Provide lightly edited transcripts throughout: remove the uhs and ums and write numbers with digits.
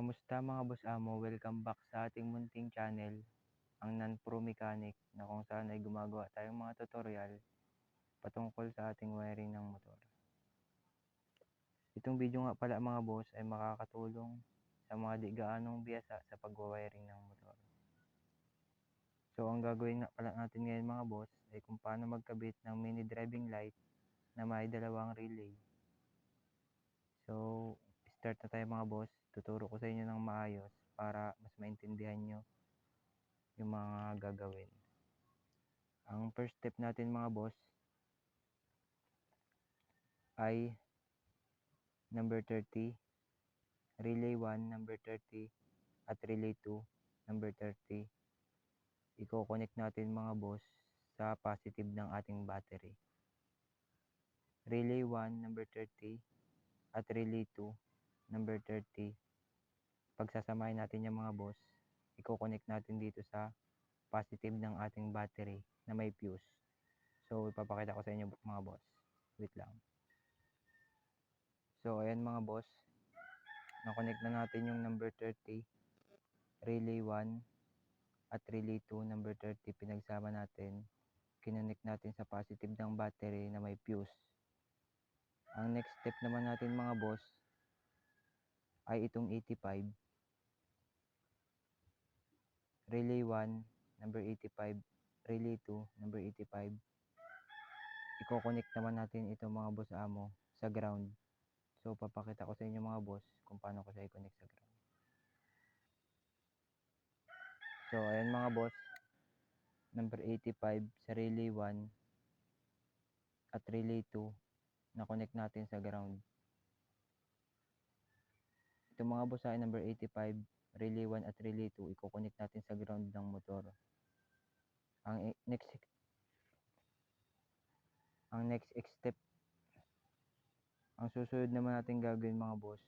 Kamusta mga boss amo? Welcome back sa ating munting channel, ang Non-Pro Mechanic, na kung saan ay gumagawa tayong mga tutorial patungkol sa ating wiring ng motor. Itong video nga pala mga boss ay makakatulong sa mga di gaanong biyasa sa pagwa-wiring ng motor. So ang gagawin nga pala natin ngayon mga boss ay kung paano magkabit ng mini driving light na may dalawang relay. So start na tayo mga boss. Tuturo ko sa inyo ng maayos para mas maintindihan nyo yung mga gagawin. Ang first step natin mga boss ay number 30, relay 1 number 30 at relay 2 number 30. Iko-connect natin mga boss sa positive ng ating battery. Relay 1 number 30 at relay 2 number 30. Pagsasamahin natin yung mga boss, iko-connect natin dito sa positive ng ating battery na may fuse. So ipapakita ko sa inyo mga boss. Wait lang. So ayan mga boss, na-connect na natin yung number 30, relay 1 at relay 2 number 30, pinagsama natin, kinonnect natin sa positive ng battery na may fuse. Ang next step naman natin mga boss ay itong 85, relay 1 number 85, relay 2 number 85. Iko-connect naman natin ito mga boss amo sa ground. So papakita ko sa inyo mga boss kung paano ko siya i-connect sa ground. So ayan mga boss, number 85 sa relay 1 at relay 2 na connect natin sa ground. Ito mga boss ay number 85, relay 1 at relay 2, i-connect natin sa ground ng motor. Ang next step, ang susunod naman natin gagawin mga boss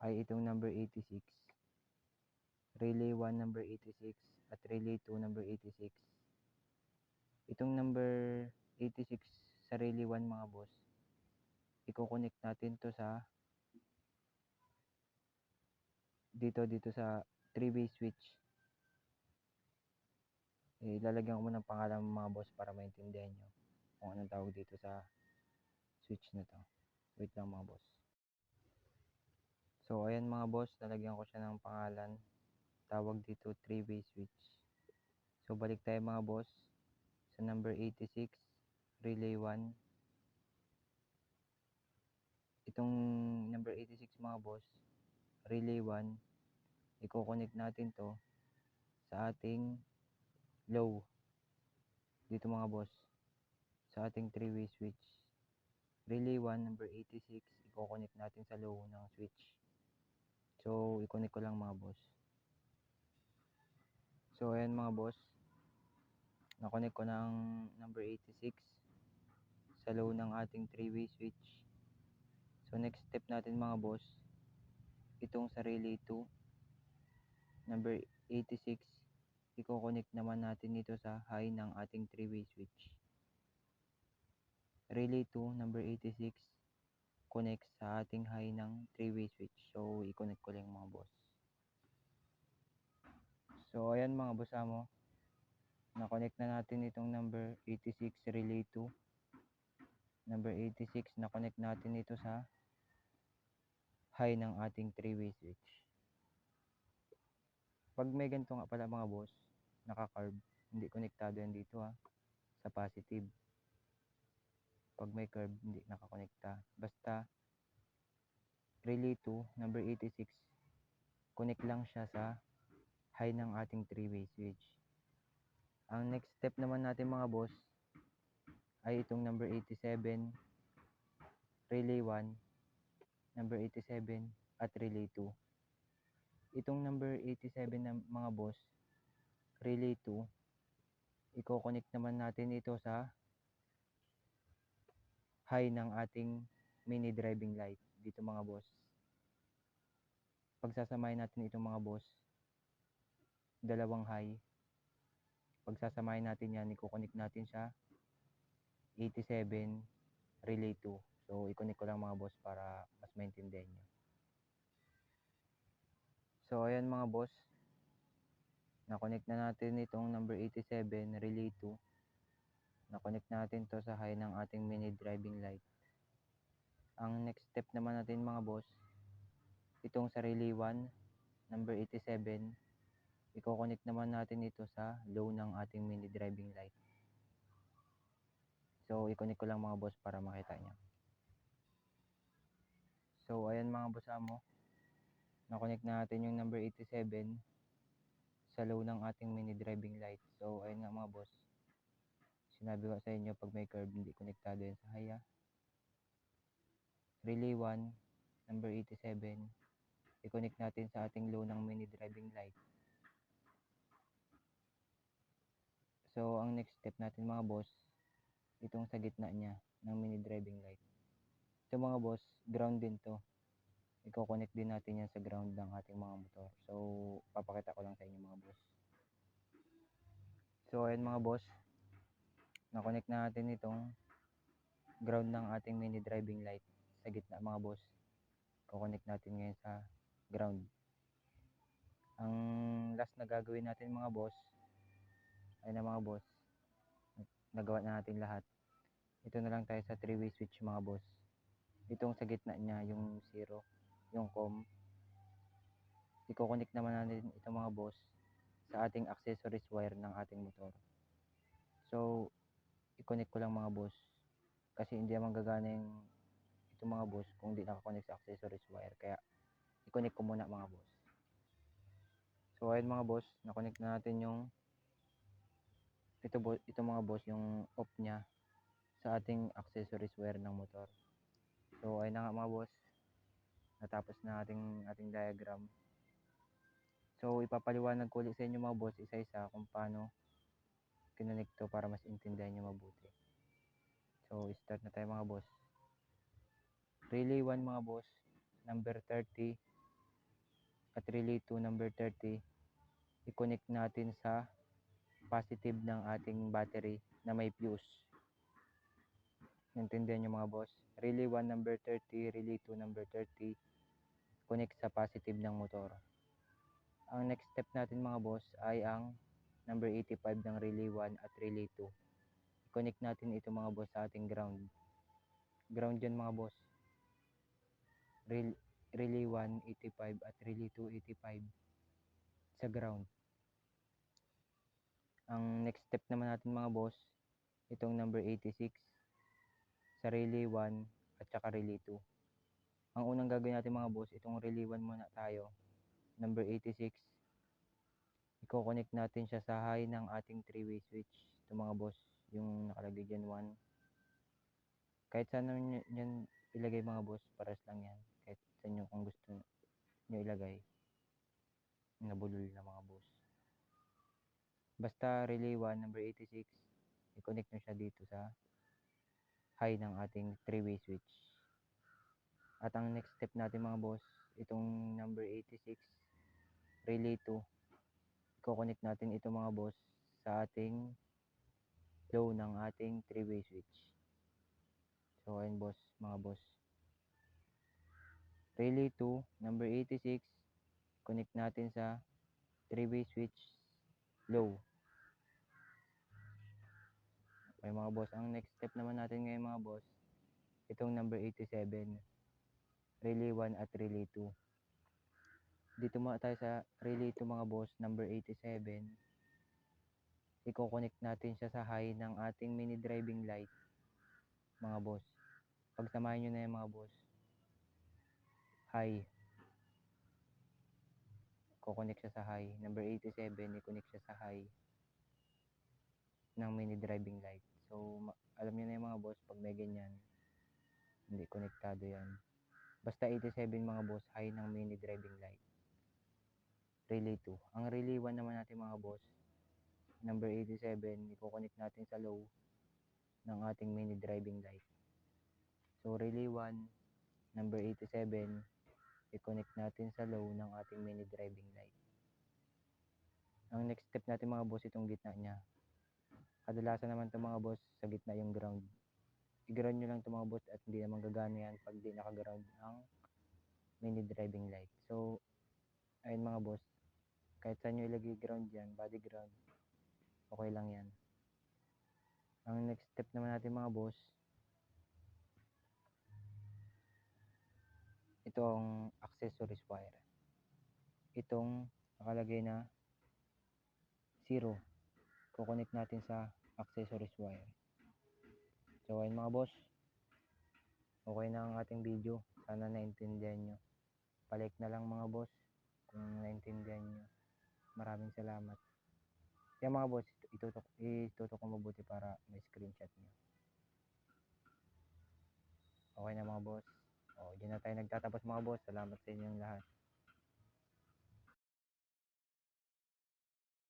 ay itong number 86, relay 1 number 86 at relay 2 number 86. Itong number 86 sa relay 1 mga boss, i-connect natin to sa dito sa 3-way switch. Ilalagyan ko muna ng pangalan mga boss para maintindihan nyo kung anong tawag dito sa switch na to. Wait lang mga boss. So ayan mga boss, lalagyan ko siya ng pangalan. Tawag dito 3-way switch. So balik tayo mga boss sa number 86, relay 1. Itong number 86 mga boss, relay 1, i-connect natin to sa ating low. Dito mga boss, sa ating 3-way switch. Relay 1 number 86, i-connect natin sa low ng switch. So i-connect ko lang mga boss. So ayan mga boss, na-connect ko ng number 86 sa low ng ating 3-way switch. So next step natin mga boss, itong sa relay 2 number 86, i-connect naman natin dito sa high ng ating 3-way switch. Relay 2 number 86 connect sa ating high ng 3-way switch. So i-connect ko lang mga boss. So ayan mga boss amo, na-connect na natin itong number 86 relay 2. Number 86, na-connect natin ito sa high ng ating 3-way switch. Pag may ganito nga pala mga boss, naka-curve, hindi konektado yan dito sa positive. Pag may curve, hindi nakakonekta. Basta relay 2, number 86, connect lang siya sa high ng ating 3-way switch. Ang next step naman natin mga boss ay itong number 87, relay 1, number 87 at relay 2. Itong number 87 na mga boss, relay 2, i-connect naman natin ito sa high ng ating mini driving light dito mga boss. Pagsasamahin natin itong mga boss, dalawang high, pagsasamahin natin yan, i-connect natin sa 87 relay 2. So i-connect ko lang mga boss para mas maintindihan nyo. So ayan mga boss, na-connect na natin itong number 87 relay 2. Na-connect natin to sa high ng ating mini driving light. Ang next step naman natin mga boss, itong sa relay 1 number 87, i-connect naman natin ito sa low ng ating mini driving light. So i-connect ko lang mga boss para makita nyo. So ayan mga boss amo, na-connect natin yung number 87 sa low ng ating mini driving light. So ayun nga mga boss, sinabi ko sa inyo pag may curve hindi konektado yan sa high. Relay 1 number 87, i-connect natin sa ating low ng mini driving light. So ang next step natin mga boss, itong sa gitna niya ng mini driving light. Ito mga boss, ground din to. I-connect din natin yan sa ground ng ating mga motor. So papakita ko lang sa inyo mga boss. So ayan mga boss, na-connect na natin itong ground ng ating mini driving light sa gitna mga boss. I-connect natin ngayon sa ground. Ang last na gagawin natin mga boss, ayun na mga boss, nagawa na natin lahat. Ito na lang tayo sa 3-way switch mga boss. Itong sa gitna niya, yung 0, yung COM. I-connect naman natin ito mga boss sa ating accessories wire ng ating motor. So, i-connect ko lang mga boss. Kasi hindi naman gagana yung ito mga boss kung hindi nakakonect sa accessories wire. Kaya, i-connect ko muna mga boss. So, ayun mga boss, na-connect na natin yung ito mga boss, yung off niya sa ating accessories wire ng motor. So ayun na nga mga boss, natapos na ating diagram. So ipapaliwanag ko ulit sa inyo mga boss isa-isa kung paano kinonect to para mas intindihan nyo mabuti. So start na tayo mga boss. Relay 1 mga boss, number 30 at relay 2 number 30, i-connect natin sa positive ng ating battery na may fuse. Naintindihan nyo mga boss? Relay 1 number 30, relay 2 number 30, connect sa positive ng motor. Ang next step natin mga boss ay ang number 85 ng relay 1 at relay 2. I-connect natin ito mga boss sa ating ground. Ground yan mga boss. Relay 1, 85 at relay 2, 85 sa ground. Ang next step naman natin mga boss, itong number 86 sa relay 1 at saka relay 2. Ang unang gagawin natin mga boss, itong relay 1 muna tayo, number 86. I-connect natin siya sa high ng ating 3-way switch. Ito mga boss, yung nakalagay dyan 1. Kahit saan naman yan ilagay mga boss, pares lang yan. Kahit sa inyo kung gusto nyo ilagay. Nabulol na mga boss. Basta relay 1, number 86, i-connect nyo siya dito sa high ng ating 3-way switch. At ang next step natin mga boss, itong number 86, relay 2, i-connect natin ito mga boss sa ating low ng ating 3-way switch. So ayun boss, mga boss. Relay 2, number 86, connect natin sa 3-way switch low. Okay mga boss, ang next step naman natin ngayon mga boss, itong number 87, relay 1 at relay 2. Dito muna tayo sa relay 2 mga boss, number 87. I-connect natin siya sa high ng ating mini driving light mga boss. Pagsamahin nyo na yan mga boss. High. I-connect siya sa high. Number 87, i-connect siya sa high ng mini driving light. So, alam nyo na yung mga boss, pag may ganyan, hindi konektado yan. Basta 87 mga boss, high ng mini driving light. Relay 2. Ang relay 1 naman natin mga boss, number 87, i-connect natin sa low ng ating mini driving light. So, relay 1, number 87, i-connect natin sa low ng ating mini driving light. Ang next step natin mga boss, itong gitna niya. Kadalasan naman ito mga boss, sa gitna yung ground. I-ground nyo lang ito mga boss at hindi naman gagana yan pag di naka-ground ang mini driving light. So, Ayun mga boss, kahit saan nyo ilagay ground yan, body ground, okay lang yan. Ang next step naman natin mga boss, itong accessories wire. Itong nakalagay na 0, kukonek natin sa accessories wire. So ayun mga boss, okay na ang ating video. Sana naintindihan nyo. Palike na lang mga boss kung naintindihan nyo. Maraming salamat. Yan mga boss, itutok ko mabuti para may screenshot nyo. Okay na mga boss. O, dyan na tayo nagtatapos mga boss. Salamat sa inyong lahat.